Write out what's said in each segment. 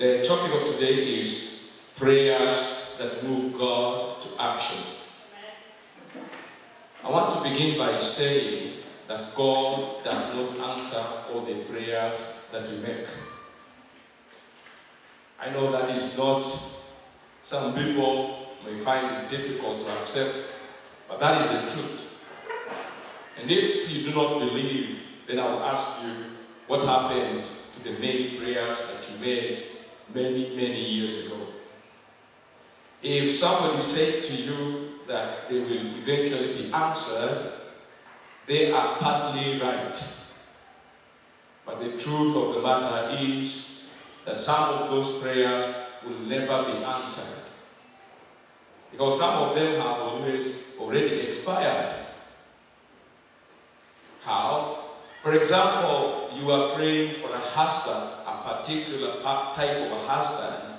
The topic of today is prayers that move God to action. I want to begin by saying that God does not answer all the prayers that we make. I know that is not, some people may find it difficult to accept, but that is the truth. And if you do not believe, then I will ask you what happened to the many prayers that you made many years ago. If somebody said to you that they will eventually be answered, they are partly right. But the truth of the matter is that some of those prayers will never be answered, because some of them have already expired. How? For example, you are praying for a husband, a particular type of a husband,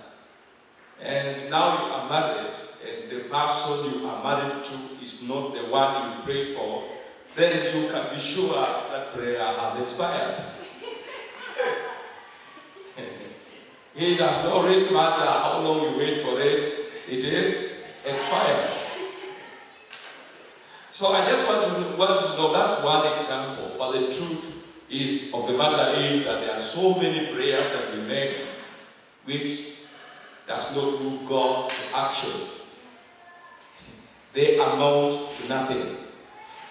and now you are married, and the person you are married to is not the one you prayed for, then you can be sure that prayer has expired. It does not really matter how long you wait for it, it is expired. So I just want you to know that's one example, but the truth of the matter is that there are so many prayers that we make which does not move God to action. They amount to nothing.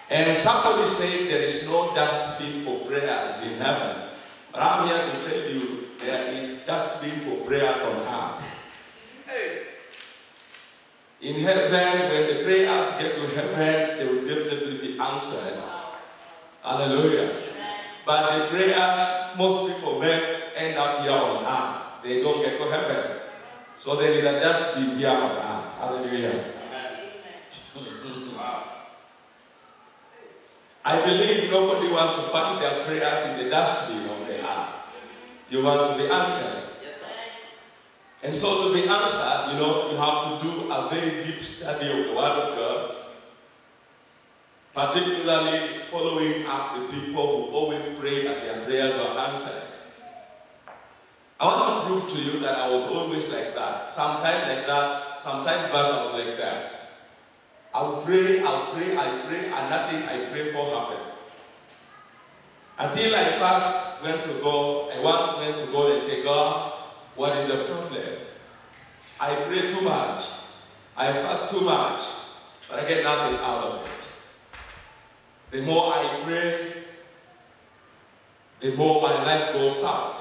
And somebody said there is no dustbin for prayers in heaven. But I'm here to tell you there is dustbin for prayers on earth. In heaven, when the prayers get to heaven, they will definitely be answered. Hallelujah. But the prayers most people make end up here on earth. They don't get to heaven. So there is a dustbin here on earth. Hallelujah. I believe nobody wants to find their prayers in the dustbin on the earth. You want to be answered. And so to be answered, you have to do a very deep study of the Word of God, particularly following up the people who always pray that their prayers were answered. I want to prove to you that I was always like that. Sometimes like that, sometimes back I was like that. I'll pray, and nothing I pray for happened. Until I first went to God, I once went to God and said, God, what is the problem? I pray too much. I fast too much. But I get nothing out of it. The more I pray, the more my life goes south.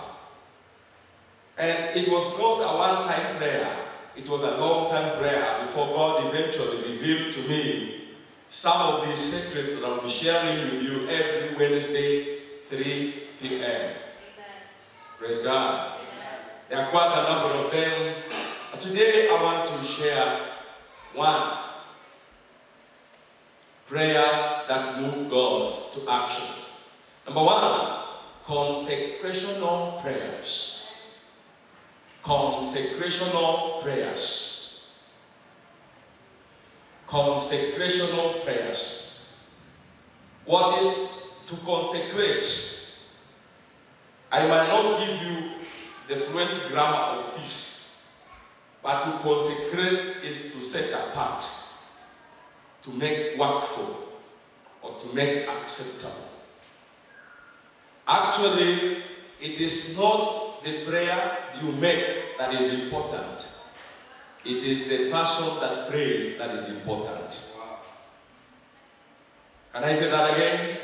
And it was not a one-time prayer. It was a long-time prayer before God eventually revealed to me some of these secrets that I'll be sharing with you every Wednesday, 3 p.m. Amen. Praise God. There are quite a number of them. But today I want to share one. Prayers that move God to action. Number one, consecrational prayers. Consecrational prayers. Consecrational prayers. What is to consecrate? I might not give you the fluent grammar of this, but to consecrate is to set apart, to make workful, or to make acceptable. Actually, it is not the prayer you make that is important. It is the person that prays that is important. Can I say that again?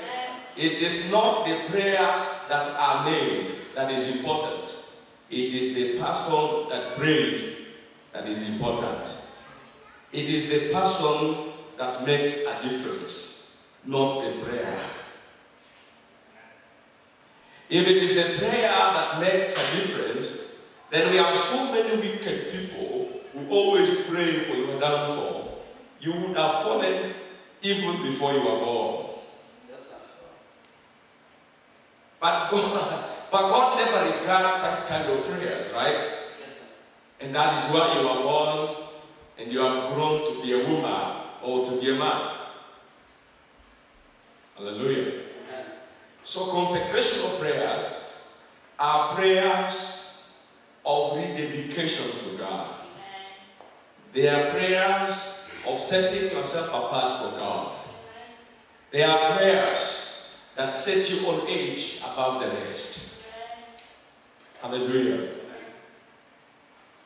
It is not the prayers that are made that is important. It is the person that prays that is important. It is the person that makes a difference, not the prayer. If it is the prayer that makes a difference, then we have so many wicked people who always pray for your downfall. You would have fallen even before you were born. But God never regards such kind of prayers, right? Yes, sir. And that is why you are born and you have grown to be a woman or to be a man. Hallelujah. Amen. So consecrational prayers are prayers of rededication to God. They are prayers of setting yourself apart for God. They are prayers that set you on edge above the rest. Hallelujah.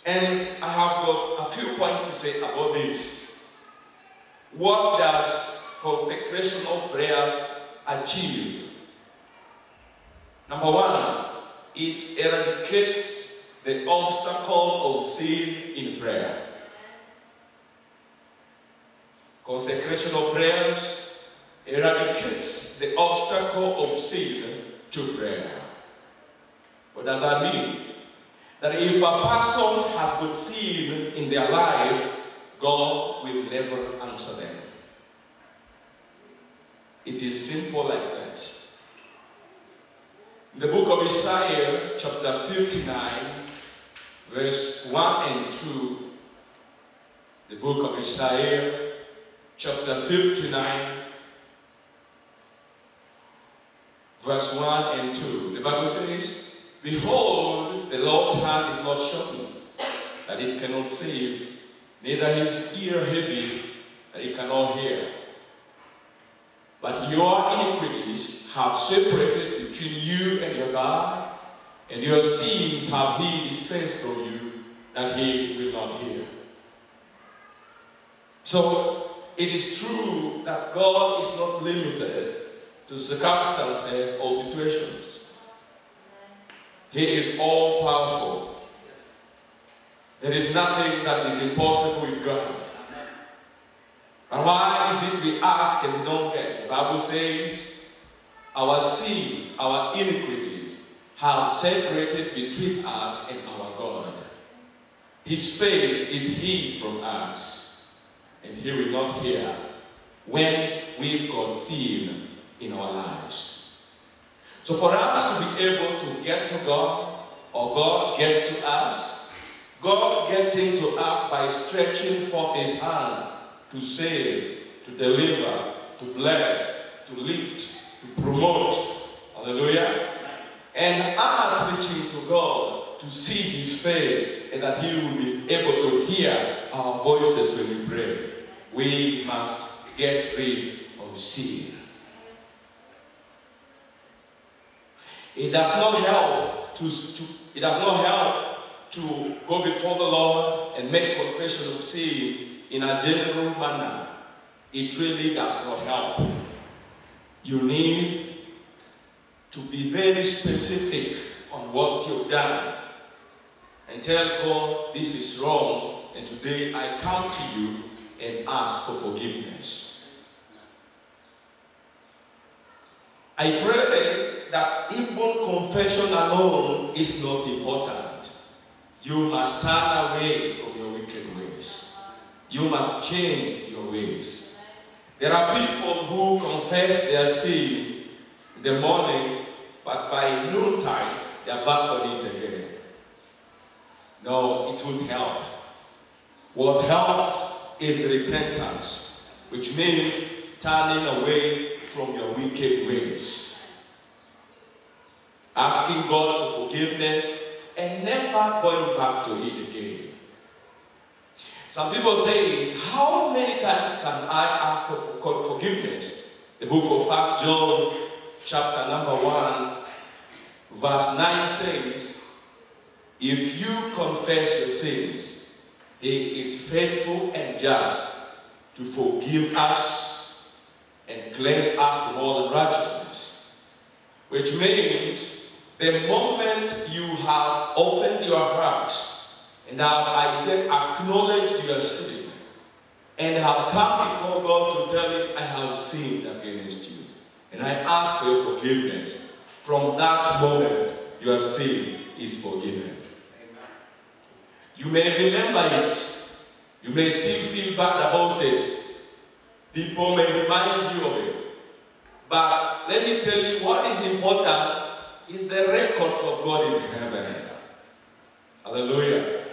And I have got a few points to say about this. What does consecrational prayers achieve? Number one, it eradicates the obstacle of sin in prayer. Consecrational prayers eradicates the obstacle of sin to prayer. What does that mean? That if a person has got sin in their life, God will never answer them. It is simple like that. In the book of Isaiah, chapter 59, verse 1 and 2, the book of Isaiah, chapter 59, verse 1 and 2, the Bible says, "Behold, the Lord's hand is not shortened, that it cannot save, neither his ear heavy, that it cannot hear. But your iniquities have separated between you and your God, and your sins have hid his face from you, that he will not hear." So, it is true that God is not limited to circumstances or situations. He is all-powerful. There is nothing that is impossible with God. And why is it we ask and we don't get? The Bible says, our sins, our iniquities have separated between us and our God. His face is hid from us, and he will not hear when we've got sin in our lives. So for us to be able to get to God, or God gets to us, God getting to us by stretching forth his hand to save, to deliver, to bless, to lift, to promote. Hallelujah. And us reaching to God to see his face and that he will be able to hear our voices when we pray. We must get rid of sin. It does not help to go before the Lord and make confession of sin in a general manner. It really does not help. You need to be very specific on what you've done and tell God, this is wrong, and today I come to you and ask for forgiveness. I pray that even confession alone is not important. You must turn away from your wicked ways. You must change your ways. There are people who confess their sin in the morning, but by noontime, they are back on it again. No, it won't help. What helps is repentance, which means turning away from your wicked ways. Asking God for forgiveness and never going back to it again. Some people say, how many times can I ask for forgiveness? The book of 1 John, chapter number 1, verse 9 says, if you confess your sins, he is faithful and just to forgive us and cleanse us from all unrighteousness. Which means the moment you have opened your heart and have acknowledged your sin and have come before God to tell him, I have sinned against you, and I ask for your forgiveness, from that moment your sin is forgiven. You may remember it. You may still feel bad about it. People may remind you of it. But let me tell you, what is important is the records of God in heaven. Hallelujah.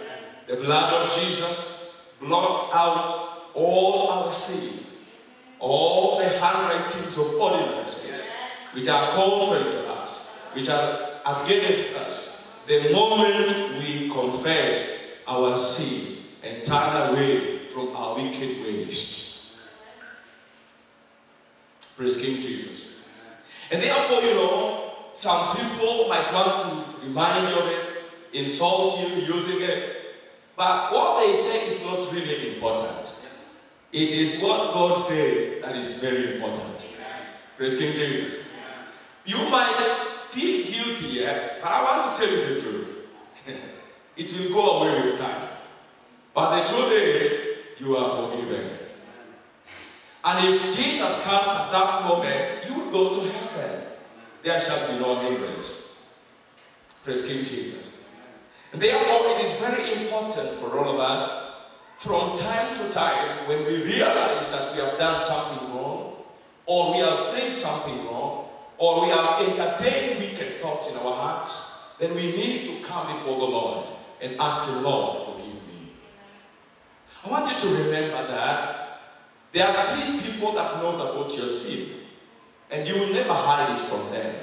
The blood of Jesus blots out all our sin, all the handwritings of ordinances which are contrary to us, which are against us. the moment we confess our sin and turn away from our wicked ways. Praise King Jesus. And therefore, some people might want to remind you of it, insult you using it. But what they say is not really important. It is what God says that is very important. Praise King Jesus. You might feel guilty, but I want to tell you the truth. It will go away with time. But the truth is, you are forgiven. And if Jesus comes at that moment, you will go to heaven. There shall be no hindrance. Praise King Jesus. And therefore, it is very important for all of us, from time to time, when we realize that we have done something wrong, or we have said something wrong, or we have entertained wicked thoughts in our hearts, then we need to come before the Lord and ask the Lord, forgive me. I want you to remember that there are 3 people that knows about your sin, and you will never hide it from them.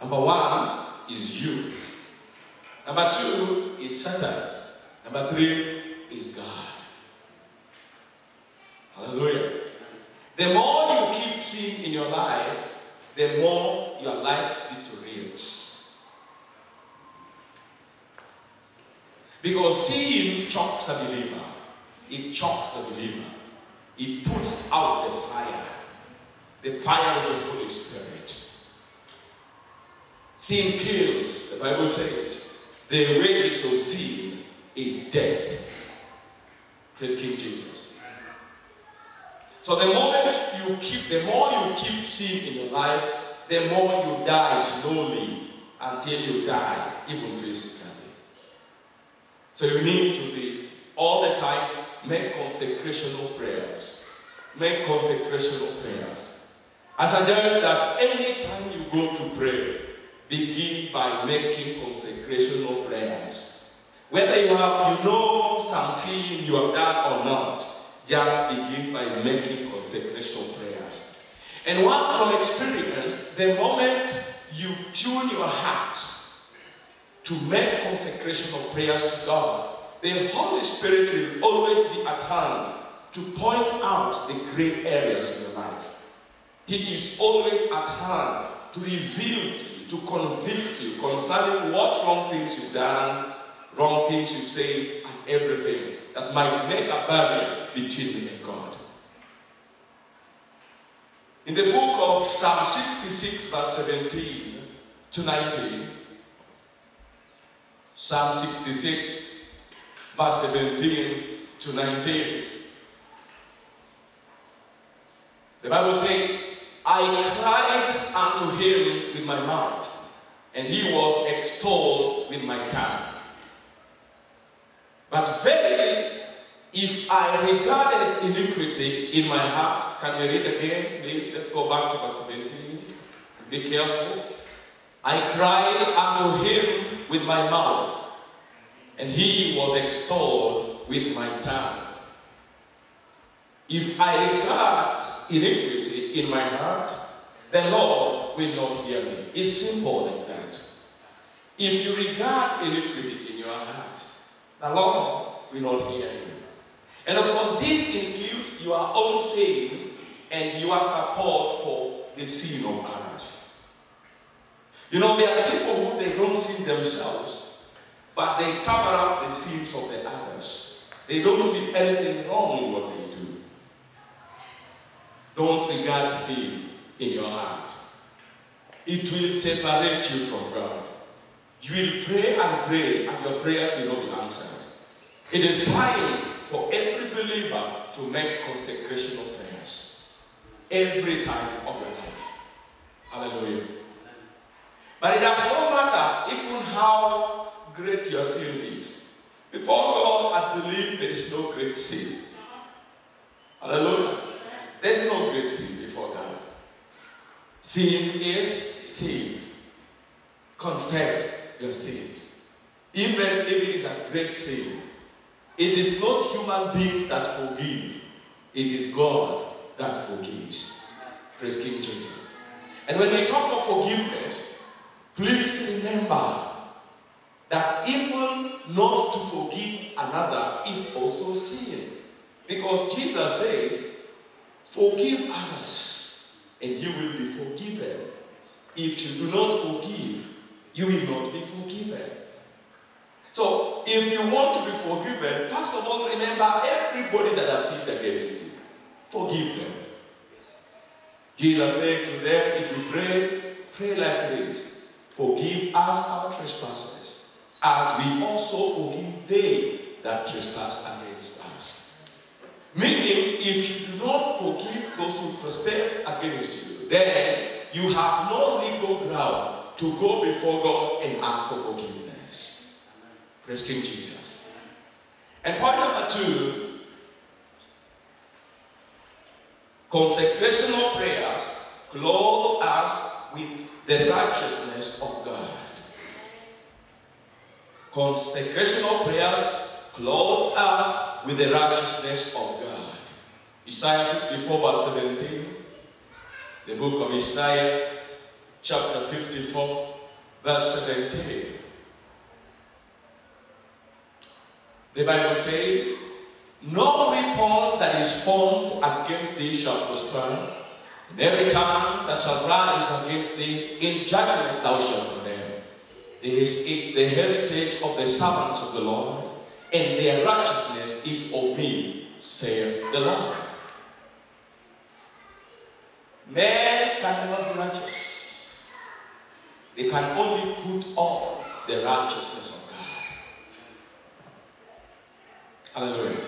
Number 1 is you. Number 2 is Satan. Number 3 is God. Hallelujah. The more you keep sin in your life, the more your life deteriorates. Because sin chokes a believer. It chokes the believer. It puts out the fire of the Holy Spirit. Sin kills, the Bible says. The wages of sin is death. Praise King Jesus. So the more you keep sin in your life, the more you die slowly until you die, even physically. So you need to be all the time, make consecrational prayers. Make consecrational prayers. I suggest that anytime you go to pray, begin by making consecrational prayers. Whether you know some sin you have done or not, just begin by making consecrational prayers. And one from experience, the moment you tune your heart to make consecrational prayers to God, the Holy Spirit will always be at hand to point out the great areas in your life. He is always at hand to reveal to you, to convict you concerning what wrong things you've done, wrong things you've said, and everything that might make a barrier between you and God. In the book of Psalm 66, verse 17 to 19, Psalm 66, verse 17 to 19, the Bible says, I cried unto him with my mouth, and he was extolled with my tongue. But verily, if I regarded iniquity in my heart, can we read again, please? Let's go back to verse 17. Be careful. I cried unto him with my mouth, and he was extolled with my tongue. If I regard iniquity in my heart, the Lord will not hear me. It's simple like that. If you regard iniquity in your heart, the Lord will not hear you. And of course, this includes your own sin and your support for the sin of others. There are people who they don't sin themselves, but they cover up the sins of the others. They don't see anything wrong in what they do. Don't regard sin in your heart. It will separate you from God. You will pray and your prayers will not be answered. It is time for every believer to make consecrational prayers. Every time of your life. Hallelujah. But it does not matter even how great your sin is. Before God, I believe there is no great sin. Hallelujah. There is no great sin before God. Sin is sin. Confess your sins. Even if it is a great sin, it is not human beings that forgive. It is God that forgives. Praise King Jesus. And when we talk of forgiveness, please remember that even not to forgive another is also sin. Because Jesus says, forgive others and you will be forgiven. If you do not forgive, you will not be forgiven. So, if you want to be forgiven, first of all, remember everybody that has sinned against you. Forgive them. Jesus said to them, if you pray, pray like this. Forgive us our trespasses, as we also forgive they that trespass against us. Meaning, if you do not forgive those who trespass against you, then you have no legal ground to go before God and ask for forgiveness. Praise King Jesus. And point number 2, consecrational prayers clothe us with the righteousness of God. Consecrational prayers clothe us with the righteousness of God. Isaiah 54 verse 17. The book of Isaiah chapter 54 verse 17. The Bible says, no weapon that is formed against thee shall prosper, and every tongue that shall rise against thee in judgment thou shalt condemn. This is the heritage of the servants of the Lord, and their righteousness is of me, saith the Lord. Men can never be righteous. They can only put on the righteousness of God. Hallelujah.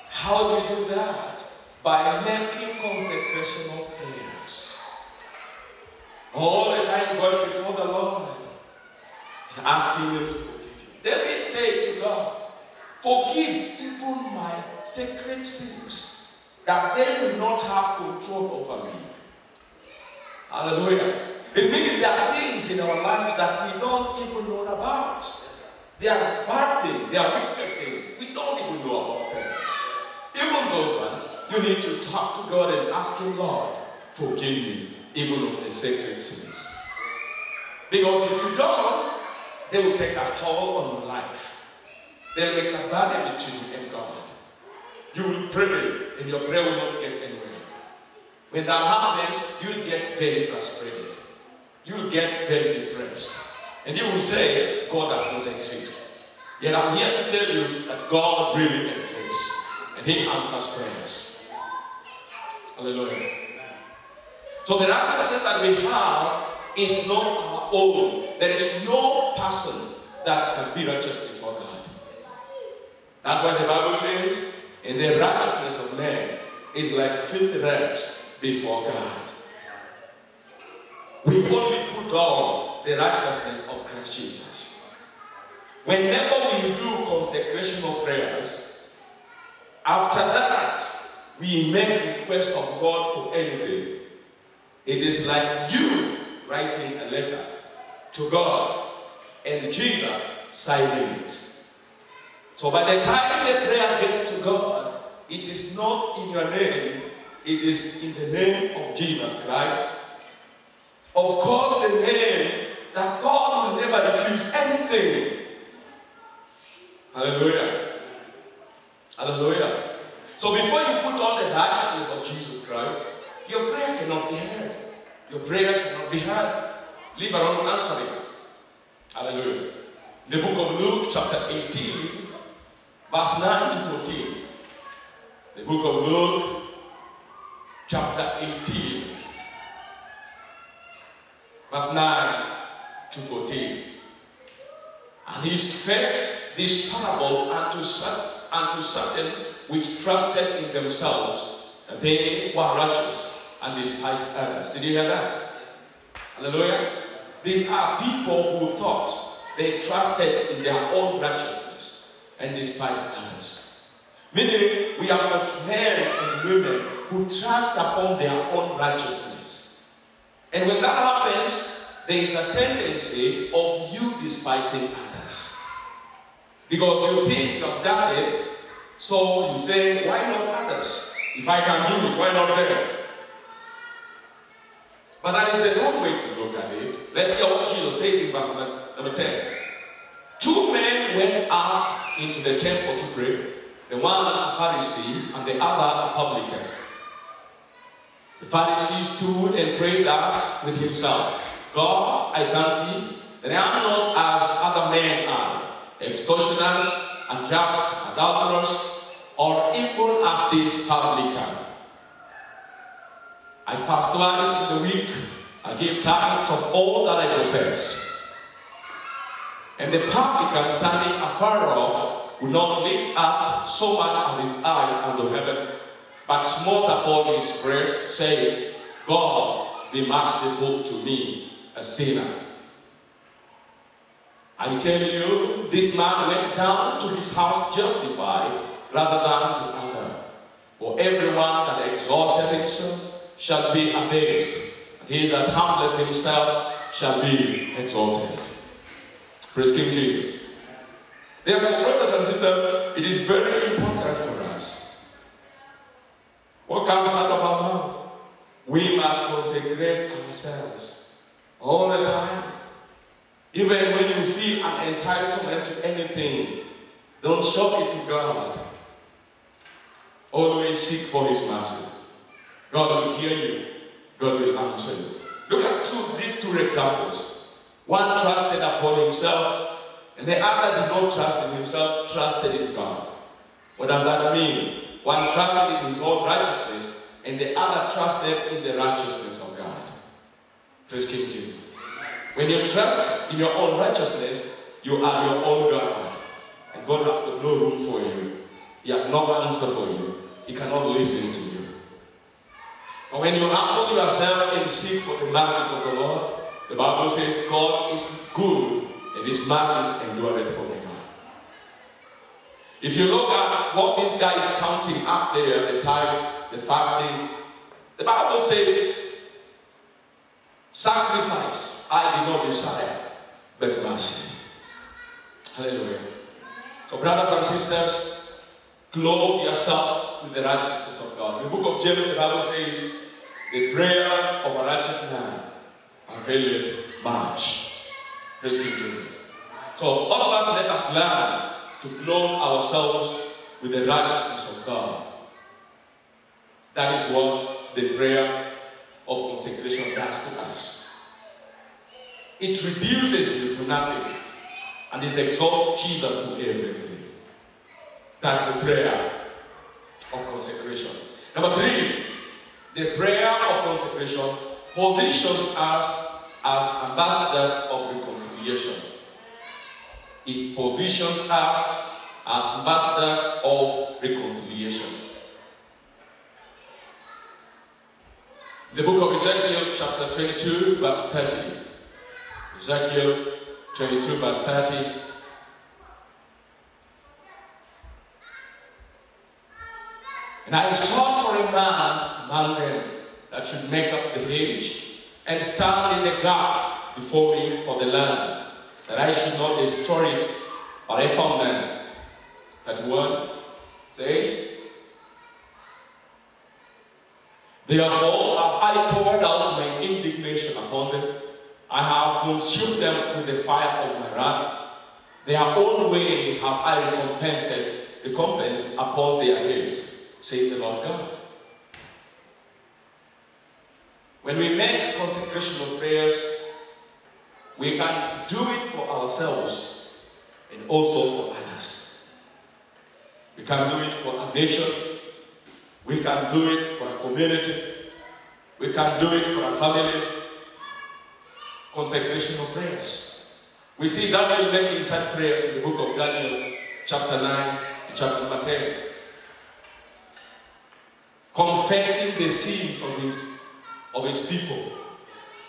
How do we do that? By making consecrational prayers. All the time going before the Lord and asking Him to forgive you. David said to God, forgive even my sacred sins, that they will not have control over me. Hallelujah. It means there are things in our lives that we don't even know about. They are bad things, they are wicked things. We don't even know about them. Even those ones, you need to talk to God and ask Him, Lord, forgive me, even of the sacred sins. Because if you don't, they will take a toll on your life. They'll make a barrier between you and God. You will pray, and your prayer will not get anywhere. When that happens, you'll get very frustrated. You'll get very depressed. And you will say, God does not exist. Yet I'm here to tell you that God really exists. And He answers prayers. Hallelujah. So the righteousness that we have is not our own. There is no person that can be righteous before God. That's why the Bible says, and the righteousness of man is like filthy rags before God. We only put on the righteousness of Christ Jesus. Whenever we do consecrational prayers, after that, we make request of God for anything. It is like you writing a letter to God and Jesus signing it. So by the time the prayer gets to God, it is not in your name, it is in the name of Jesus Christ. Of course, the name that God will never refuse anything. Hallelujah. Hallelujah. So before you put on the righteousness of Jesus Christ, your prayer cannot be heard. Your prayer cannot be heard. Leave alone answering. Hallelujah. The book of Luke chapter 18, verse 9 to 14. The book of Luke chapter 18, verse 9 to 14. And he spake this parable unto certain which trusted in themselves that they were righteous and despised others. Did you hear that? Hallelujah. These are people who thought they trusted in their own righteousness and despised others. Meaning, we are not men and women who trust upon their own righteousness. And when that happens, there is a tendency of you despising others. Because you think you have done it, so you say, why not others? If I can do it, why not them? But that is the wrong way to look at it. Let's hear what Jesus says in verse number 10. Two men went up into the temple to pray, the one a Pharisee and the other a publican. The Pharisee stood and prayed thus with himself, God, I thank thee that I am not as other men are, extortioners, unjust, adulterers, or even as this publican. I fast twice in the week, I give tithes of all that I possess. And the publican, standing afar off, would not lift up so much as his eyes unto heaven, but smote upon his breast, saying, God, be merciful to me, a sinner. I tell you, this man went down to his house justified rather than the other. For everyone that exalteth himself shall be abased, and he that humbleth himself shall be exalted. Praise King Jesus. Therefore, brothers and sisters, it is very important for us. What comes out of our mouth? We must consecrate ourselves all the time. Even when you feel an entitlement to anything, don't show it to God. Always seek for His mercy. God will hear you. God will answer you. Look at these two examples. One trusted upon himself, and the other did not trust in himself, trusted in God. What does that mean? One trusted in his own righteousness, and the other trusted in the righteousness of God. Praise King Jesus. When you trust in your own righteousness, you are your own God. And God has got no room for you. He has no answer for you. He cannot listen to you. But when you humble yourself and seek for the mercies of the Lord, the Bible says God is good and His mercies endure it forever. If you look at what this guy is counting up there, the tithes, the fasting, the Bible says, sacrifice I did not desire, but mercy. Hallelujah. So brothers and sisters, clothe yourself with the righteousness of God. In the book of James, the Bible says, the prayers of a righteous man availeth much. Praise King Jesus. So all of us, let us learn to clothe ourselves with the righteousness of God. That is what the prayer of consecration does to us. It reduces you to nothing and it exalts Jesus to everything. That's the prayer of consecration. Number 3, the prayer of consecration positions us as ambassadors of reconciliation. It positions us as ambassadors of reconciliation. The book of Ezekiel, chapter 22, verse 30. Ezekiel 22, verse 30. And I sought for a man among them that should make up the hedge and stand in the gap before me for the land, that I should not destroy it. But I found none. 31 says, therefore have I poured out my indignation upon them. I have consumed them with the fire of my wrath. Their own way have I recompensed upon their heads, saith the Lord God. When we make consecrational prayers, we can do it for ourselves and also for others. We can do it for a nation. We can do it for a community. We can do it for a family. Consecrational prayers. We see Daniel making such prayers in the book of Daniel, chapter 9, chapter number 10. Confessing the sins of his people.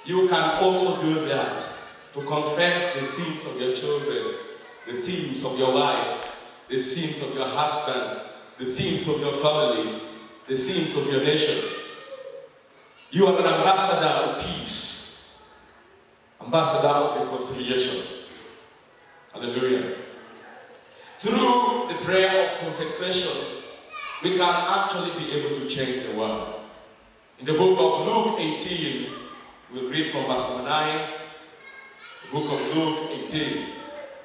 You can also do that. To confess the sins of your children, the sins of your wife, the sins of your husband, the sins of your family, the sins of your nation. You are an ambassador of peace, ambassador of reconciliation. Hallelujah. Through the prayer of consecration, we can actually be able to change the world. In the book of Luke 18, we'll read from verse number 9. The book of Luke 18,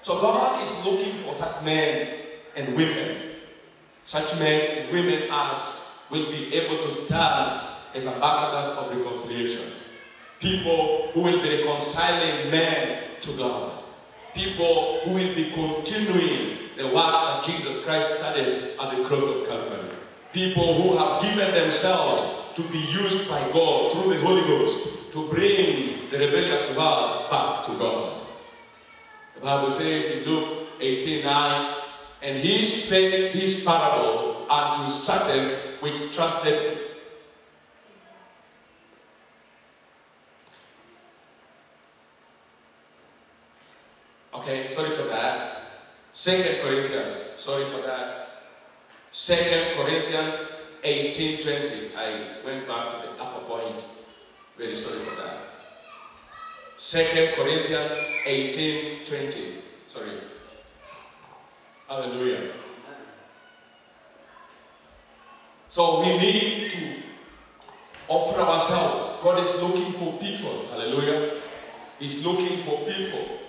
So God is looking for such men and women. Such men and women as will be able to stand as ambassadors of reconciliation. People who will be reconciling men to God. People who will be continuing the work that Jesus Christ started at the cross of Calvary. People who have given themselves to be used by God through the Holy Ghost to bring the rebellious world back to God. The Bible says in Luke 18:9, and he spake this parable unto certain which trusted. Okay, sorry for that. 2 Corinthians, sorry for that. 2 Corinthians 18:20. I went back to the upper point. Very sorry for that. 2 Corinthians 18:20. Sorry. Hallelujah. So we need to offer ourselves. God is looking for people. Hallelujah. He's looking for people.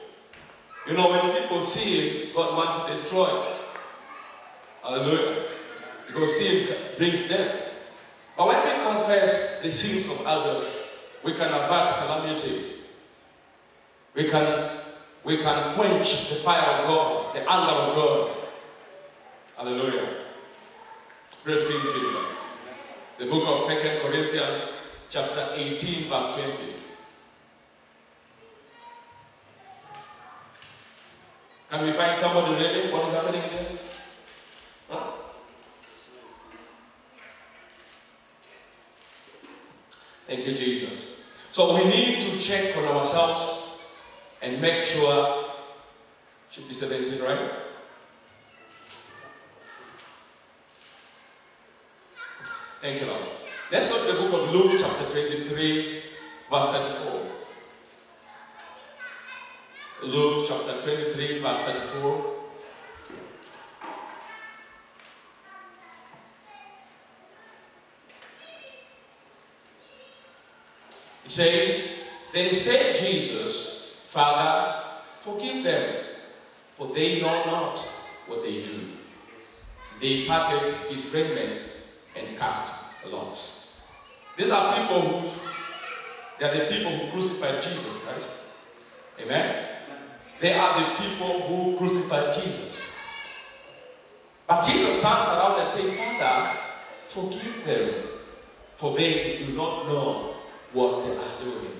You know, when people sin, God wants to destroy. Hallelujah. Because sin brings death. But when we confess the sins of others, we can avert calamity. We can quench the fire of God, the anger of God. Hallelujah. Praise King Jesus. The book of 2 Corinthians, chapter 18, verse 20. Can we find somebody reading what is happening there? Huh? Thank you, Jesus. So we need to check on ourselves and make sure, should be 17, right? Thank you, Lord. Let's go to the book of Luke, chapter 23, verse 34. Luke chapter 23, verse 34. It says, then said Jesus, Father, forgive them, for they know not what they do. They parted his raiment and cast lots. These are people they are the people who crucified Jesus Christ. Amen? They are the people who crucified Jesus. But Jesus turns around and says, Father, forgive them, for they do not know what they are doing.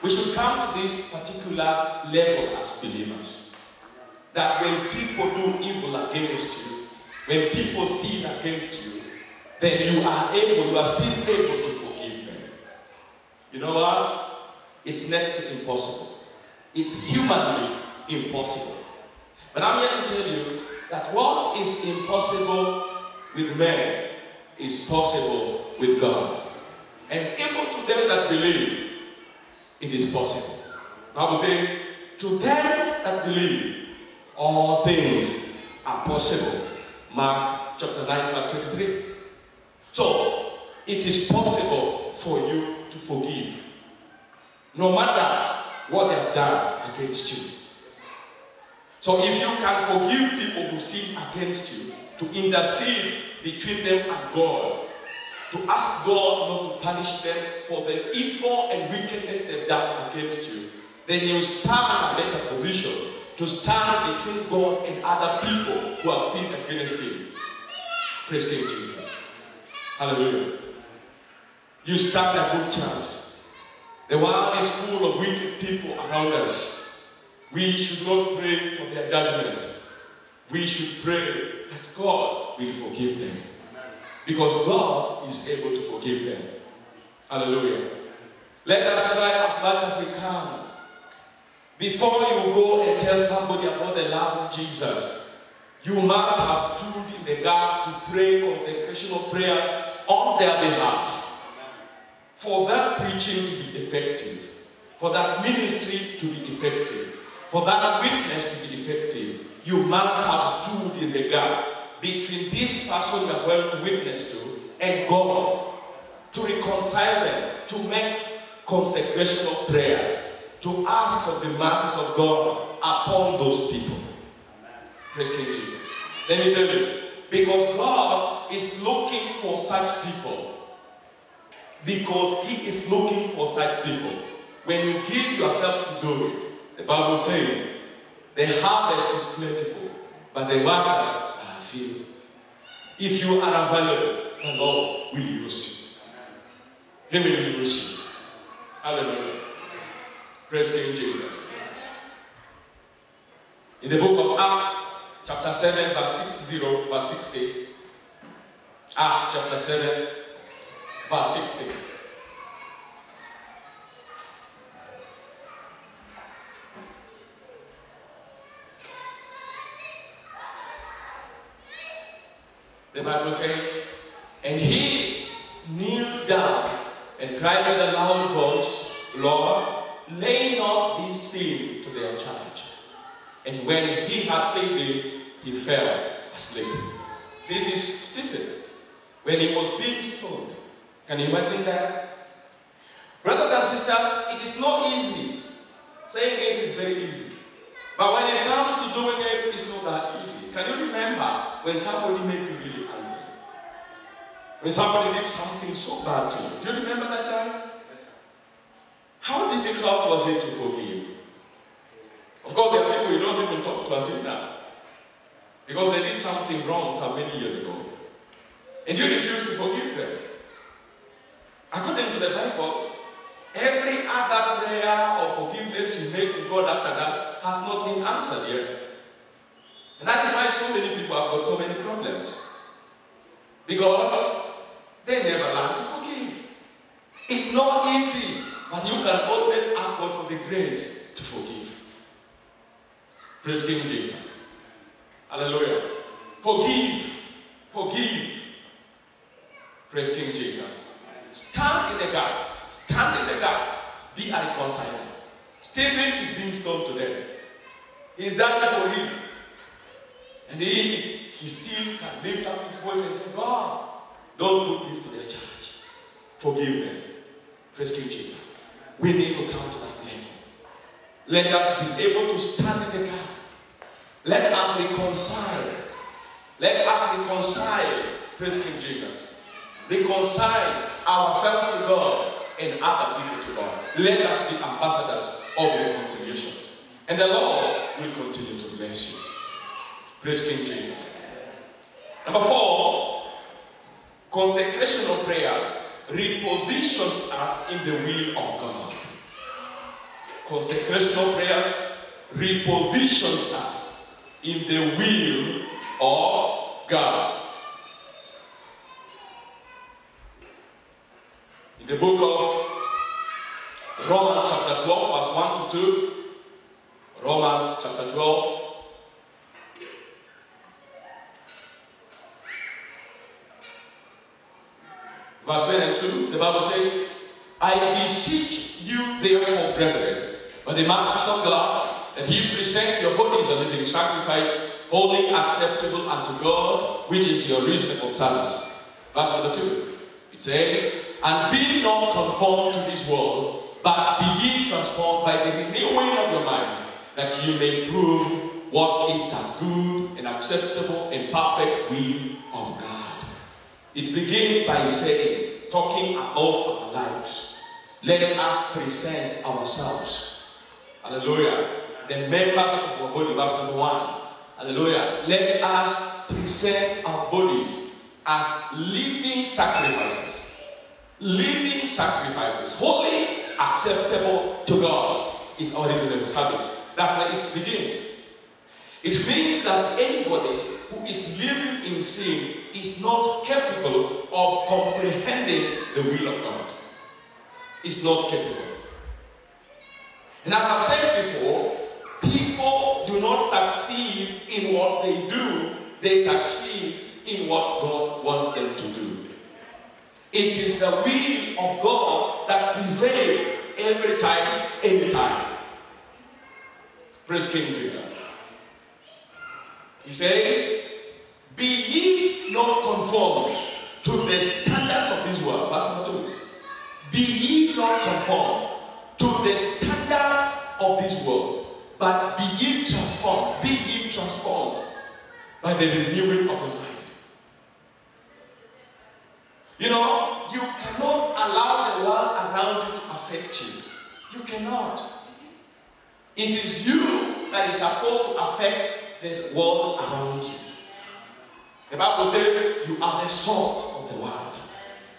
We should come to this particular level as believers. That when people do evil against you, when people sin against you, then you are still able to forgive them. You know what? It's next to impossible. It's humanly impossible. But I'm here to tell you that what is impossible with men is possible with God. And even to them that believe, it is possible. The Bible says, to them that believe, all things are possible. Mark chapter 9, verse 23. So, it is possible for you to forgive. No matter what they have done against you. So if you can forgive people who sin against you, to intercede between them and God, to ask God not to punish them for the evil and wickedness they've done against you, then you stand in a better position to stand between God and other people who have sinned against you. Praise King Jesus. Hallelujah. You stand a good chance. The world is full of wicked people around us. We should not pray for their judgment. We should pray that God will forgive them. Because God is able to forgive them. Hallelujah. Let us try as much as we can. Before you go and tell somebody about the love of Jesus, you must have stood in the gap to pray consecrational prayers on their behalf. For that preaching to be effective, for that ministry to be effective, for that witness to be effective, you must have stood in the gap between this person you are going to witness to and God, to reconcile them, to make consecrational prayers, to ask for the mercies of God, upon those people. Praise King Jesus. Let me tell you, because God is looking for such people. Because He is looking for such people. When you give yourself to do it, the Bible says, the harvest is plentiful, but the workers are few. If you are available, the Lord will use you. He will use you. Hallelujah. Praise King Jesus. In the book of Acts, chapter 7, verse 60. Acts chapter 7, verse 60. The Bible says, and he kneeled down and cried with a loud voice, Lord, lay not this sin to their charge. And when he had said this, he fell asleep. This is Stephen, when he was being stoned. Can you imagine that? Brothers and sisters, it is not easy. Saying it is very easy. But when it comes to doing it, it's not that easy. Can you remember when somebody made you really angry? When somebody did something so bad to you? Do you remember that time? Yes. How difficult was it to forgive? Of course, there are people you don't even talk to until now. Because they did something wrong so many years ago. And you refuse to forgive them. According to the Bible, every other prayer of forgiveness you make to God after that has not been answered yet. And that is why so many people have got so many problems. Because they never learn to forgive. It's not easy, but you can always ask God for the grace to forgive. Praise King Jesus. Hallelujah. Forgive. Forgive. Praise King Jesus. Stand in the gap. Stand in the gap. Be a reconciler. Stephen is being stoned to death. He's done that for him. And he still can lift up his voice and say, God, don't put this to their charge. Forgive them. Praise King Jesus. We need to come to that level. Let us be able to stand in the gap. Let us reconcile. Let us reconcile. Praise King Jesus. Reconcile ourselves to God and other people to God. Let us be ambassadors of reconciliation. And the Lord will continue to bless you. Praise King Jesus. Number 4, consecrational prayers repositions us in the will of God. Consecrational prayers repositions us in the will of God. In the book of Romans chapter 12, verse 1 to 2, Romans chapter 12, verse 1 and 2, the Bible says, I beseech you therefore, brethren, by the mercies of God, that ye present your bodies a living sacrifice, holy, acceptable unto God, which is your reasonable service. Verse number 2, it says, and be not conformed to this world, but be ye transformed by the renewing of your mind, that you may prove what is the good and acceptable and perfect will of God. It begins by saying, talking about our lives. Let us present ourselves. Hallelujah. The members of our body, verse number 1. Hallelujah. Let us present our bodies as living sacrifices. Living sacrifices. Holy, acceptable to God is our reasonable service. That's why it begins. It means that anybody who is living in sin is not capable of comprehending the will of God. It's not capable. And as I've said before, people do not succeed in what they do, they succeed in what God wants them to do. It is the will of God that prevails every time, anytime. Praise King Jesus. He says, be ye not conformed to the standards of this world. Verse number 2. Be ye not conformed to the standards of this world, but be ye transformed by the renewing of the mind. You know, you cannot allow the world around you to affect you. You cannot. It is you that is supposed to affect the world around you. The Bible says you are the salt of the world.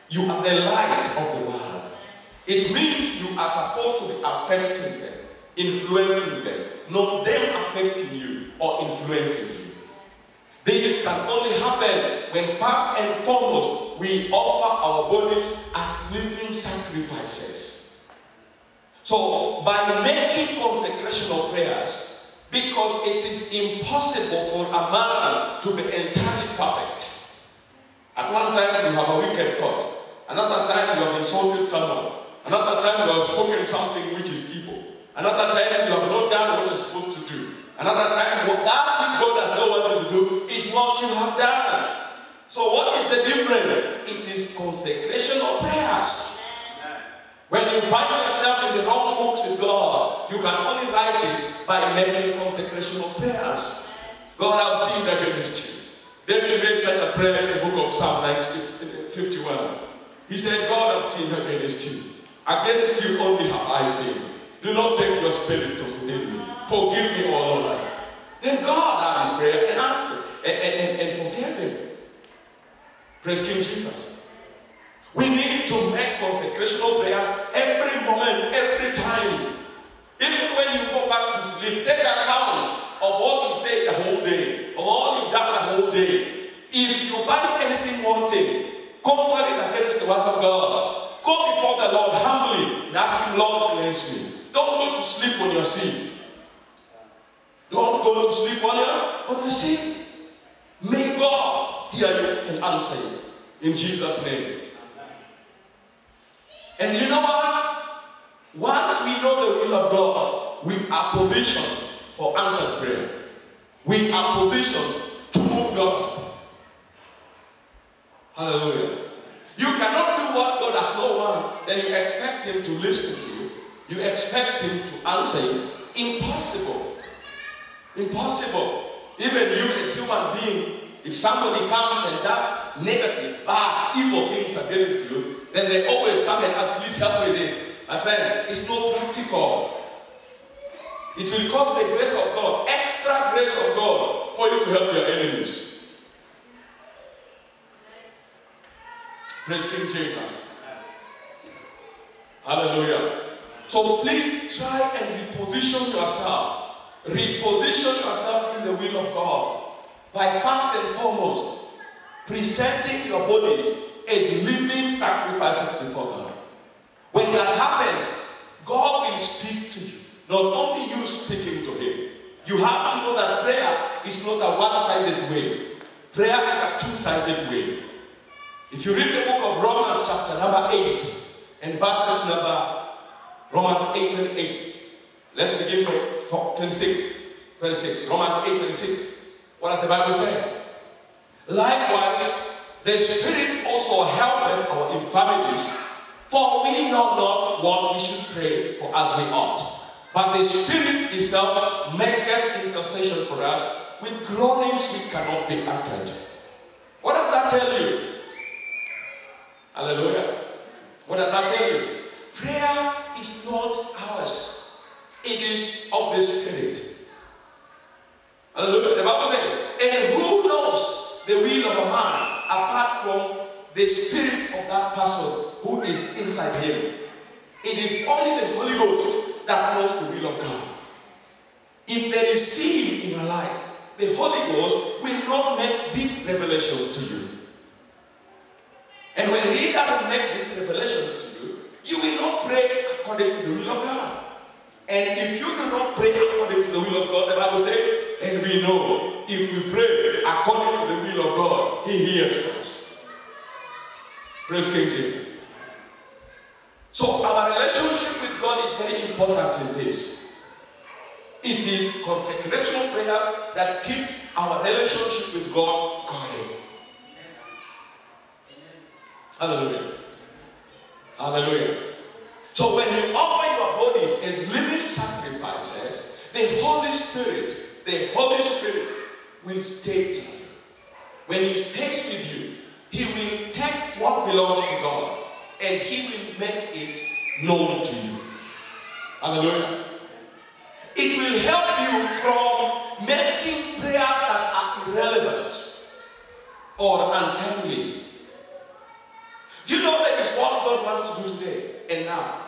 You are the light of the world. It means you are supposed to be affecting them, influencing them, not them affecting you or influencing you. This can only happen when first and foremost we offer our bodies as living sacrifices. So by making consecrational prayers, because it is impossible for a man to be entirely perfect. At one time you have a wicked thought, another time you have insulted someone, another time you have spoken something which is evil, another time you have not done what you're supposed to do, another time what that God has not wanted to do is what you have done. So what is the difference? It is consecrational prayers. When you find yourself in the wrong books with God, you can only write it by making consecrational prayers. God, I've sinned against you. David made such a prayer in the book of Psalm 51. He said, God, I've sinned against you. Against you only have I sinned. Do not take your spirit from within me. Forgive me, O Lord. Then God had his prayer and answered and forgave him. Praise King Jesus. We need to make consecrational prayers every moment, every time. Even when you go back to sleep, take account of what you said the whole day, of all you've done the whole day. If you find anything wanting, contrary against the word of God, go before the Lord humbly and ask him, Lord, cleanse me. Don't go to sleep on your sin. Don't go to sleep on your sin. May God hear you and answer you in Jesus' name. And you know what? Once we know the will of God, we are positioned for answered prayer. We are positioned to move God. Hallelujah. You cannot do what God has not want, then you expect him to listen to you. You expect him to answer you. Impossible. Impossible. Even you as a human being, if somebody comes and does negative, bad, evil things against you, then they always come and ask, please help me with this. My friend, it's not practical. It will cost the grace of God, extra grace of God, for you to help your enemies. Praise King Jesus. Hallelujah. So please try and reposition yourself. Reposition yourself in the will of God by first and foremost presenting your bodies as living sacrifices before God. When that happens, God will speak to you. Not only you speaking to him. You have to know that prayer is not a one-sided way. Prayer is a two-sided way. If you read the book of Romans chapter number 8 and verses number Romans 8:28. Let's begin from 26. Romans 8:26. What does the Bible say? Likewise, the Spirit also helpeth our infirmities, for we know not what we should pray for as we ought. But the Spirit itself maketh intercession for us with groanings which cannot be uttered. What does that tell you? Hallelujah. What does that tell you? Prayer is not ours. It is of the Spirit. Hallelujah. The Bible says, and who knows the will of a man apart from the spirit of that person who is inside him? It is only the Holy Ghost that knows the will of God. If there is sin in your life, the Holy Ghost will not make these revelations to you. And when he doesn't make these revelations to you, you will not pray according to the will of God. And if you do not pray according to the will of God, the Bible says, and we know, if we pray according to the will of God, he hears us. Praise King Jesus. So our relationship with God is very important in this. It is consecrational prayers that keep our relationship with God going. Hallelujah. Hallelujah. So when you offer your bodies as living sacrifices, The Holy Spirit will stay in you. When He stays with you, He will take what belongs to God and He will make it known to you. Hallelujah. It will help you from making prayers that are irrelevant or untimely. Do you know there is what God wants to do today and now?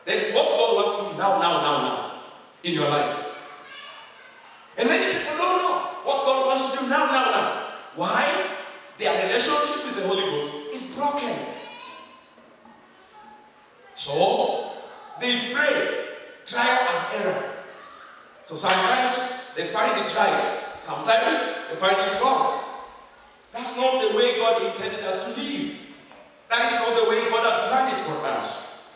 There is what God wants to do now in your life. And many people don't know what God wants to do now. Why? Their relationship with the Holy Ghost is broken. So, they pray, trial and error. So sometimes they find it right. Sometimes they find it wrong. That's not the way God intended us to live. That is not the way God has planned it for us.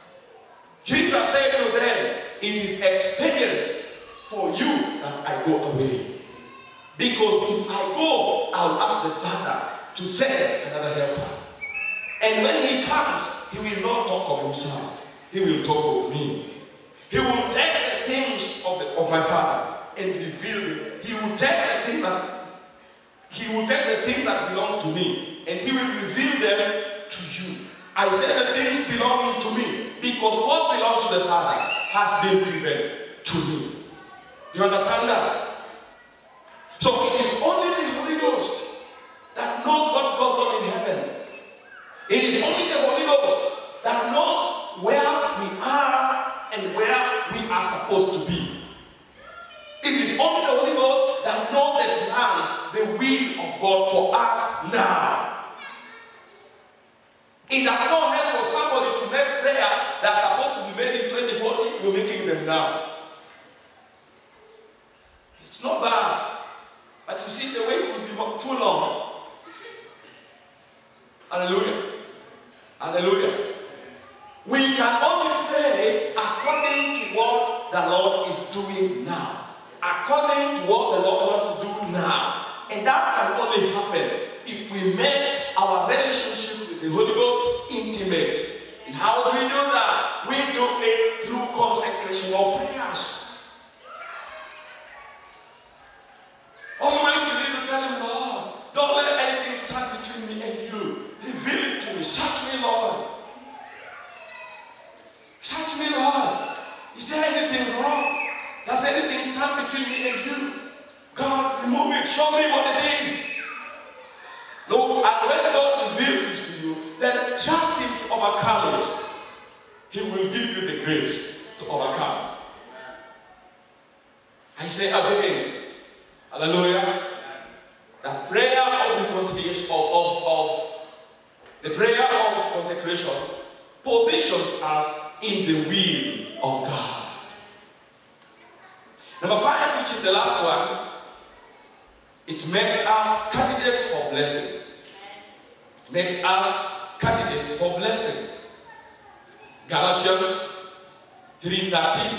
Jesus said to them, it is expedient for you that I go away. Because if I go, I'll ask the Father to send another helper. And when He comes, He will not talk of Himself. He will talk of me. He will take the things of my Father and reveal them. He will take the things that belong to me and He will reveal them to you. I say the things belonging to me because what belongs to the Father has been given to me. Do you understand that? So it is only the Holy Ghost that knows what goes on in heaven. It is only the Holy Ghost that knows where we are and where we are supposed to be. It is only the Holy Ghost that knows the plans, the will of God for us now. It does not help for somebody to make prayers that are supposed to be made in 2040, you're making them now. It's not bad. But you see, the wait will be too long. Hallelujah. Hallelujah. We can only pray according to what the Lord is doing now. According to what the Lord wants to do now. And that can only happen if we make our relationship with the Holy Ghost intimate. And how do we do that? We do it through consecrational prayers. Always you need to tell Him, Lord, don't let anything stand between me and you. Reveal it to me. Search me, Lord. Search me, Lord. Is there anything wrong? Does anything stand between me and you? God, remove it. Show me what it is. No, and when God reveals this to you, then trust Him to overcome it. He will give you the grace to overcome. I say again, hallelujah, that prayer of reconciliation, of the prayer of consecration positions us in the will of God. Number 5, which is the last one, it makes us candidates for blessing. It makes us candidates for blessing. Galatians 3:13.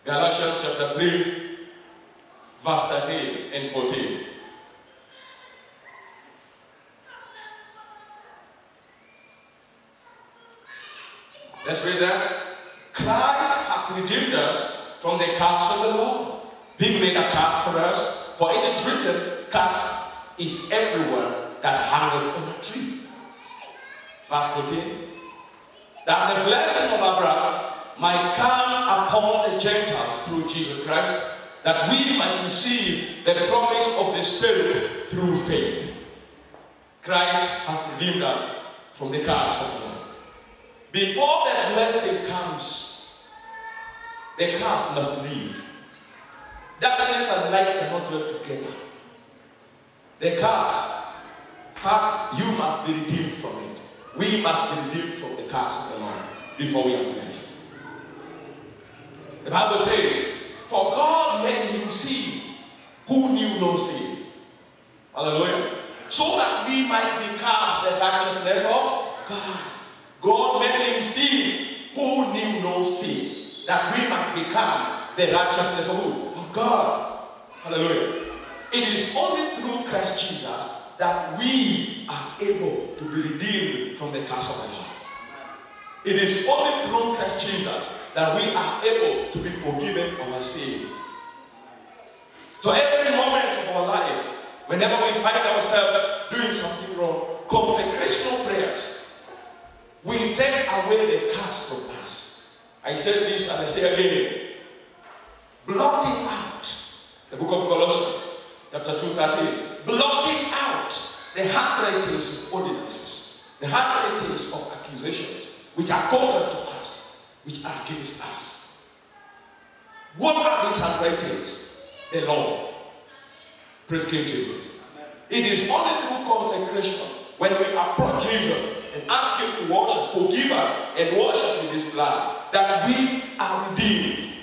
Galatians chapter 3, verse 13 and 14. Let's read that. Christ hath redeemed us from the curse of the law, being made a curse for us, for it is written, cursed is everyone that hangeth on a tree. Verse 14. That the blessing of Abraham might come upon the Gentiles through Jesus Christ, that we might receive the promise of the Spirit through faith. Christ hath redeemed us from the curse of the law. Before the blessing comes, the curse must leave. Darkness and light cannot dwell together. The curse, first you must be redeemed from it. We must be redeemed from the curse of the Lord before we are blessed. The Bible says, for God made him see who knew no sin. Hallelujah. So that we might become the righteousness of God. God made him see who knew no sin. That we might become the righteousness of who? Of God. Hallelujah. It is only through Christ Jesus that we are able to be redeemed from the curse of the law. It is only through Christ Jesus that we are able to be forgiven our sin. So every moment of our life, whenever we find ourselves doing something wrong, consecrational prayers will take away the curse from us. I said this and I say again. Blotting out, the book of Colossians, chapter 2:13, blotting out the handwritings of ordinances, the handwritings of accusations, which are contrary to us, which are against us. What are these handwritings? The law. Praise King Jesus. It is only through consecration, when we approach Jesus and ask him to wash us, forgive us, and wash us with his blood, that we are redeemed.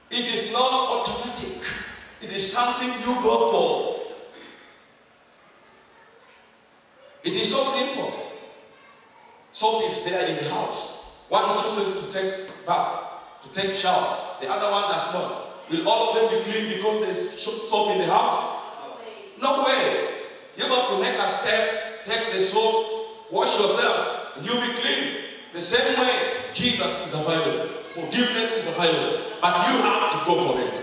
It is not automatic. It is something you go for. It is so simple. Soap is there in the house. One chooses to take bath, to take shower. The other one does not. Will all of them be clean because there's soap in the house? No way. You got to make a step, take the soap, wash yourself, and you'll be clean. The same way Jesus is available. Forgiveness is available. But you have to go for it.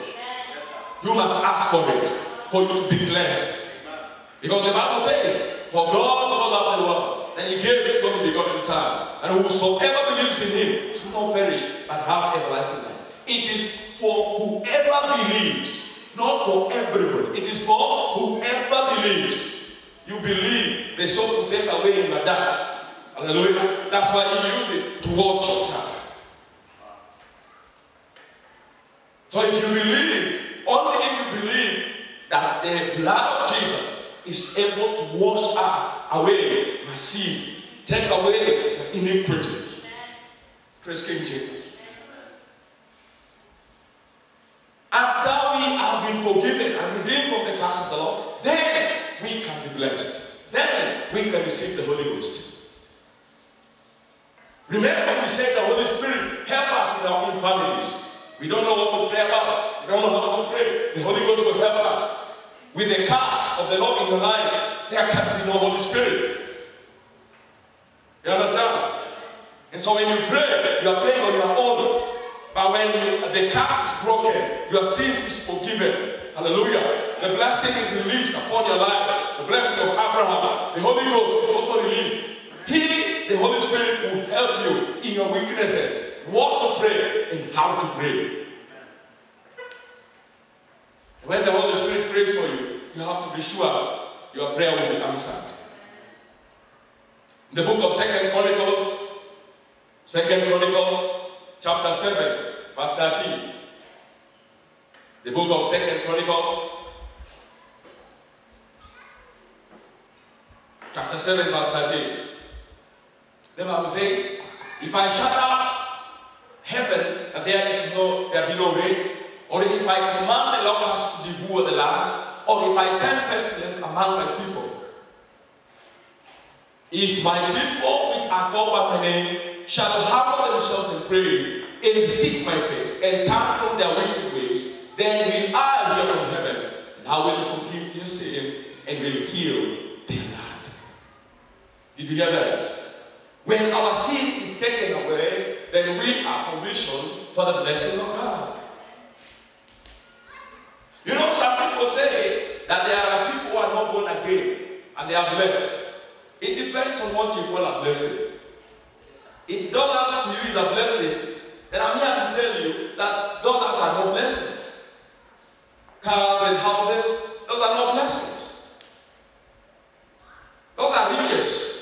You must ask for it, for you to be cleansed. Because the Bible says, for God so loved the world, that he gave his only begotten Son, and whosoever believes in him should not perish, but have everlasting life. It is for whoever believes, not for everybody. It is for whoever believes. You believe the soap will take away your dirt. Hallelujah. That's why you use it to wash yourself. So if you believe, only if you believe that the blood of Jesus is able to wash us away your sin, take away your iniquity. Praise King Jesus. After we have been forgiven and redeemed from the curse of the law, then we can be blessed. Then we can receive the Holy Ghost. Remember, we said the Holy Spirit help us in our infirmities. We don't know what to pray about. We don't know how to pray. The Holy Ghost will help us. With the curse of the Lord in your life, there can be no Holy Spirit. You understand? And so when you pray, you are praying on your own. But when the curse is broken, your sin is forgiven. Hallelujah. The blessing is released upon your life. The blessing of Abraham. The Holy Ghost is also released. He, the Holy Spirit, will help you in your weaknesses, what to pray and how to pray. When the Holy Spirit prays for you, you have to be sure your prayer will be answered. In the book of 2 Chronicles, chapter 7, verse 13. The book of 2 Chronicles, chapter 7, verse 13. The Bible says, if I shut up heaven that there be no rain, or if I command the locusts to devour the land, or if I send pestilence among my people, if my people which are called by my name shall humble themselves and pray, and seek my face, and turn from their wicked ways, then will I hear from heaven, and I will forgive their sin, and will heal their land. Did you hear that? When our sin is taken away, then we are positioned for the blessing of God. You know, some people say that there are people who are not born again and they are blessed. It depends on what you call a blessing. If dollars to you is a blessing, then I'm here to tell you that dollars are not blessings. Cars and houses, those are not blessings. Those are riches.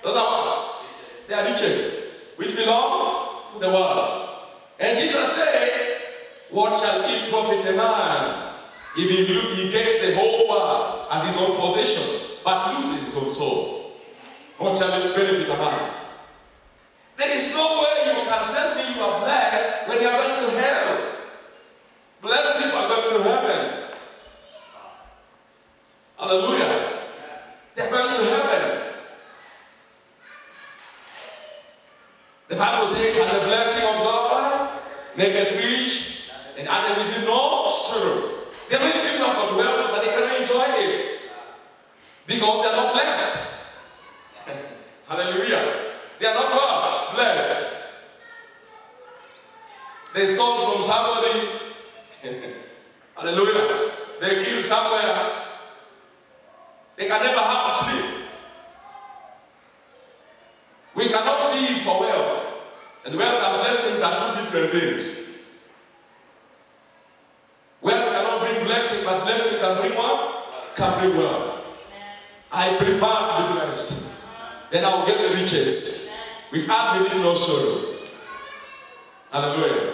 Those are what? They are riches which belong to the world. And Jesus said, what shall it profit a man if he gains the whole world as his own possession, but loses his own soul? What shall it benefit a man? There is no way you can tell me you are blessed when you are going to hell. Blessed people are going to heaven. Hallelujah. They are going to heaven. The Bible says, and the blessing of God maketh rich, and added with you no sorrow. There are many people who have got wealth, but they cannot enjoy it because they are not blessed. Hallelujah. Hallelujah. They kill somewhere. They can never have sleep. We cannot live for wealth. And wealth and blessings are two different things. Wealth cannot bring blessing, but blessing can bring what? Can bring wealth. I prefer to be blessed. Then I will get the riches. We have within no sorrow. Hallelujah.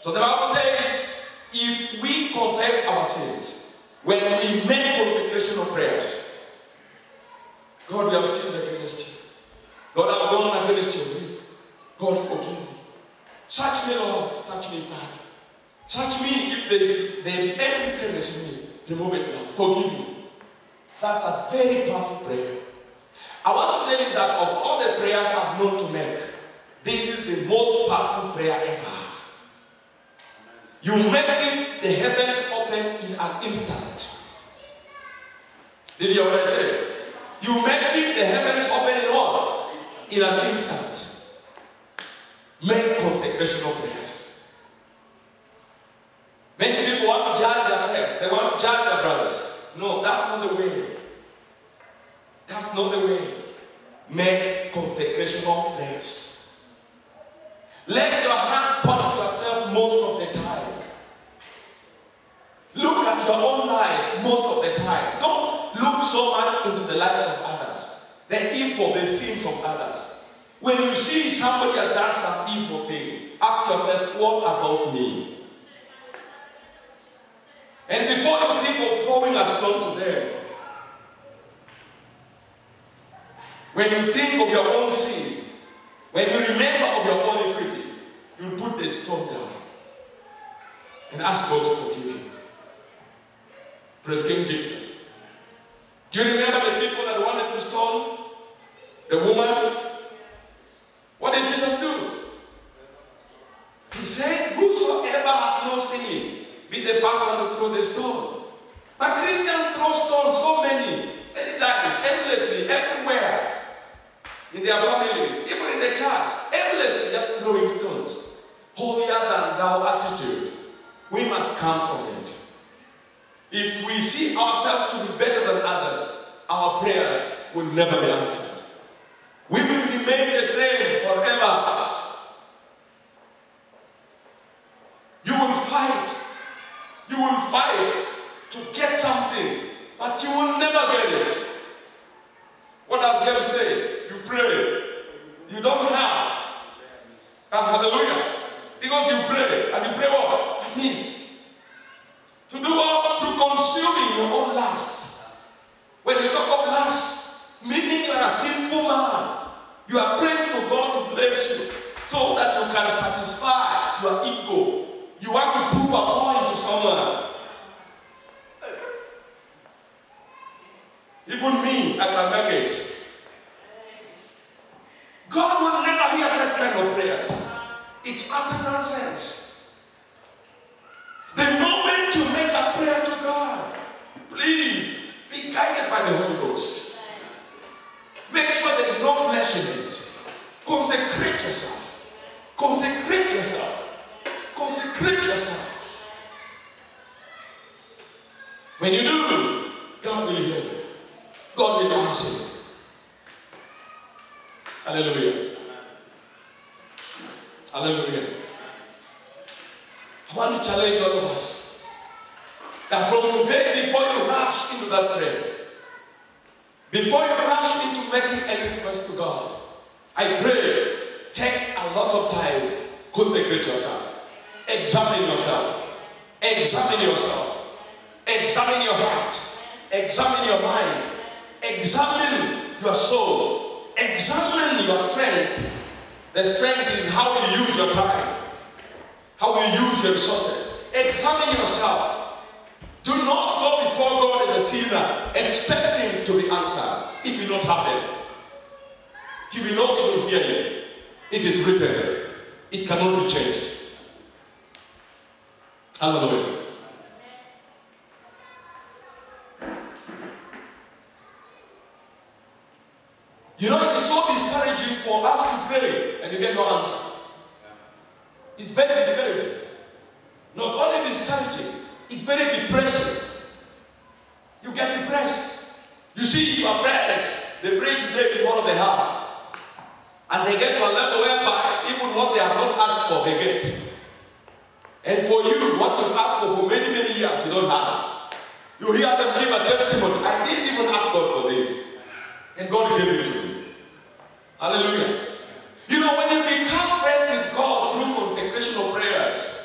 So the Bible says, if we confess our sins, when we make consecration of prayers, God, we have sinned against you. God, I have gone against your will. God, forgive me. Search me, Lord. Search me, Father. Search me if there be any wickedness in me. Remove it now. Forgive me. That's a very powerful prayer. I want to tell you that of all the prayers I've known to make, this is the most powerful prayer ever. You make it, the heavens open in an instant. Did you hear what I said? You make it, the heavens open in what? In an instant. Make consecrational prayers. Many people want to judge their friends. They want to judge their brothers. No, that's not the way. That's not the way. Make consecrational prayers. Let your hand point yourself most of the time. Look at your own life most of the time. Don't look so much into the lives of others. Then evil, the sins of others. When you see somebody has done some evil thing, ask yourself, what about me? And before you think of throwing a stone to them, when you think of your own sin, when you remember of your own iniquity, you put the stone down and ask God to forgive you. Praise King Jesus. Do you remember the people that wanted to stone the woman? What did Jesus do? He said, whosoever has no sin, be the first one to throw the stone. But Christians throw stones so many times, endlessly, everywhere. In their families, even in the church, endlessly just throwing stones. Holier than thou attitude. We must come from it. If we see ourselves to be better than others, our prayers will never be answered. We will remain the same forever. You will fight. You will fight to get something, but you will never get it. What does James say? You pray. You don't have. Hallelujah. Because you pray. And you pray what? I miss. To do what? To consume your own lusts. When you talk of lust, meaning you are a sinful man. You are praying to God to bless you so that you can satisfy your ego. You want to prove a point to someone. Even me, I can make it. God will never hear such kind of prayers. It's utter nonsense. The moment you make a prayer to God, please be guided by the Holy Ghost. Make sure there is no flesh in it. Consecrate yourself. Consecrate yourself. Consecrate yourself. When you do, God will hear you. God will answer you. Hallelujah. Hallelujah. I want to challenge all of us that from today, before you rush into that prayer, before you rush into making any request to God, I pray, take a lot of time, consecrate yourself, examine yourself, examine yourself, examine your heart, examine your mind, examine your soul, examine your strength. The strength is how you use your time, how you use your resources. Examine yourself. Do not go before God as a sinner expecting to be answered. It will not happen. He will not even hear you. It is written. It cannot be changed. Hallelujah. You know, it is so discouraging for us to pray and you get no answer. It's very discouraging. discouraging. It's very depressing. You get depressed. You see your friends, they bring today to what they have. And they get to a level whereby even what they have not asked for, they get. And for you, what you've asked for many, many years, you don't have. You hear them give a testimony. I didn't even ask God for this. And God gave it to me. Hallelujah. You know, when you become friends with God through consecrational prayers,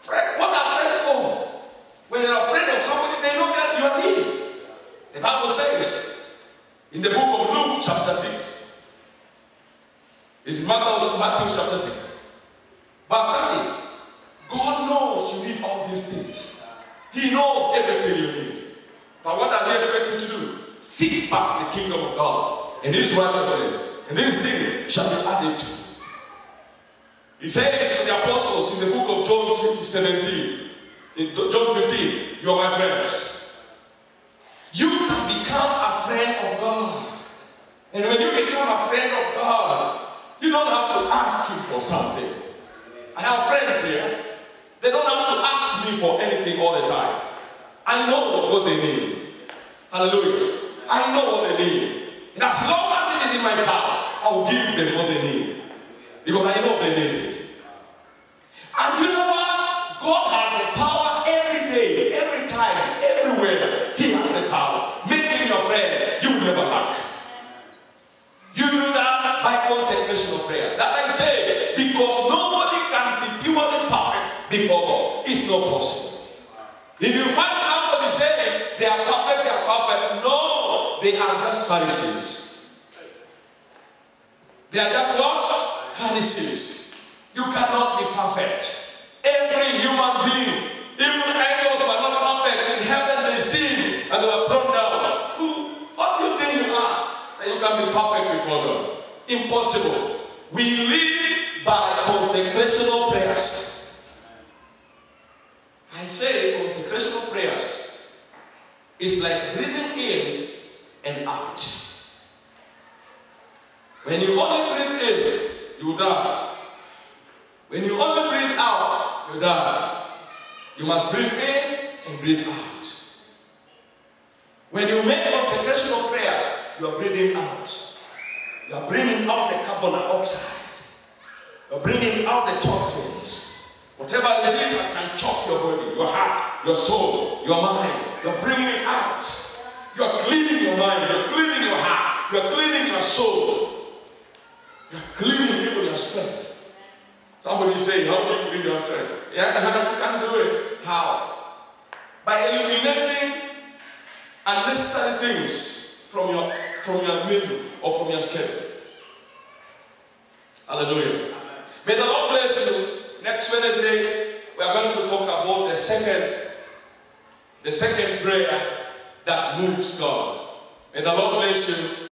what are friends for? When you're a friend of somebody, they know that you are needed. The Bible says in the book of Luke, chapter 6. This is Matthew chapter 6. Verse 30. God knows you need all these things. He knows everything you need. But what does he expect you to do? Seek first the kingdom of God and his righteousness, and these things shall be added to you. He says to the apostles in the book of John 17, in John 15, you are my friends. You can become a friend of God. And when you become a friend of God, you don't have to ask him for something. I have friends here. They don't have to ask me for anything all the time. I know what they need. Hallelujah. I know what they need. And as long as it is in my power, I will give them what they need. Because I know they need it. And you know what? God has the power every day, every time, everywhere. He has the power. Make him your friend. You will never lack. You do that by consecration of prayers. That I say, because nobody can be purely perfect before God. It's not possible. If you find somebody saying they are perfect, no, they are just Pharisees. They are just what? Pharisees. You cannot be perfect. Every human being, even angels were not perfect. In heaven they sinned and they were thrown down. What do you think you are? That you can be perfect before God? Impossible. We live by consecrational prayers. I say consecrational prayers is like breathing in and out. When you only breathe in, you die. When you only breathe out, you die. You must breathe in and breathe out. When you make consecrational prayers, you are breathing out. You are bringing out the carbon dioxide. You are bringing out the toxins. Whatever it is that can choke your body, your heart, your soul, your mind, you are bringing it out. You are cleaning your mind, you are cleaning your heart, you are cleaning your soul. You are cleaning even your strength. Somebody say, how do you clean your strength? Yeah, you can do it. How? By eliminating unnecessary things from your menu or from your schedule. Hallelujah. Amen. May the Lord bless you. Next Wednesday, we are going to talk about the second prayer that moves God. May the Lord bless you.